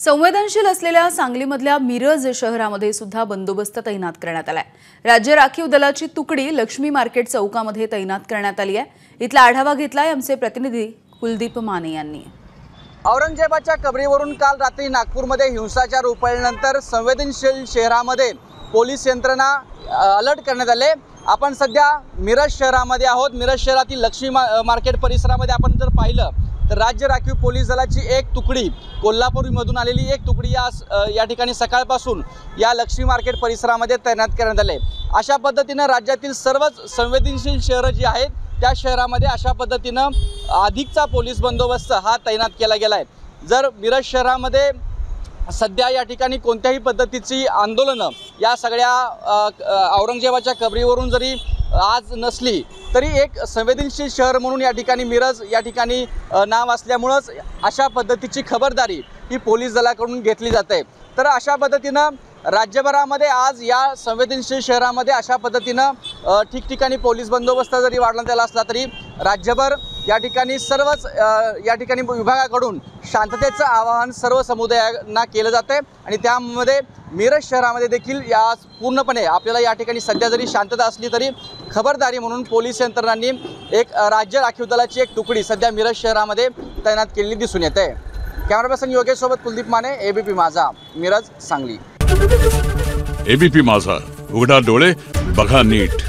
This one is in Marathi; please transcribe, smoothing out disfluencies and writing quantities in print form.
संवेदनशील असलेल्या सांगलीमधल्या मिरज शहरामध्ये सुद्धा बंदोबस्त तैनात करण्यात आलाय। राज्य राखीव दलाची तुकडी लक्ष्मी मार्केट चौकामध्ये तैनात करण्यात आली आहे। इथला आढावा घेतलाय आमचे प्रतिनिधी कुलदीप माने यांनी। औरंगजेबाच्या कबरीवरून काल रात्री नागपूरमध्ये हिंसाचार उफाळल्यानंतर संवेदनशील शहरामध्ये पोलीस यंत्रणा अलर्ट करण्यात आले। आपण सध्या मिरज शहरामध्ये आहोत। मिरज शहरातील लक्ष्मी मार्केट परिसरामध्ये आपण जर पाहिलं तर राज्य राखीव पोलीस दलाची एक तुकडी कोल्हापूरमधून आलेली एक तुकडी या ठिकाणी सकाळपासून या लक्ष्मी मार्केट परिसरामध्ये तैनात करण्यात आले। अशा पद्धतीने राज्यातील सर्वच संवेदनशील शहरं जी आहेत त्या शहरामध्ये अशा पद्धतीने अधिकचा पोलीस बंदोबस्त हा तैनात केला गेला आहे। जर मिरज शहरामध्ये सध्या या ठिकाणी कोणत्याही पद्धतीची आंदोलनं या सगळ्या औरंगजेबाच्या कबरीवरून जरी आज नसली तरी एक संवेदनशील शहर म्हणून या ठिकाणी मिरज या ठिकाणी नाव असल्यामुळेच अशा पद्धतीची खबरदारी ही पोलीस दलाकडून घेतली जाते। तर अशा पद्धतीनं राज्यभरामध्ये आज या संवेदनशील शहरामध्ये अशा पद्धतीनं ठिकठिकाणी पोलीस बंदोबस्त जरी वाढवण्यात आला असला तरी राज्यभर या ठिकाणी सर्वच या ठिकाणी विभागाकडून शांततेचं आवाहन सर्व समुदायांना केलं जाते आणि त्यामध्ये मिरज शहरामध्ये देखील या पूर्णपणे आपल्याला या ठिकाणी सध्या जरी शांतता असली तरी खबरदारी म्हणून पोलीस यंत्रणांनी एक राज्य राखीव दलाची एक तुकडी सध्या मिरज शहरामध्ये तैनात केलेली दिसून येते। कॅमेरा पर्सन योगेश सोबत कुलदीप माने, एबीपी माझा, मिरज, सांगली। एबीपी माझा, उघडा डोळे बघा नीट।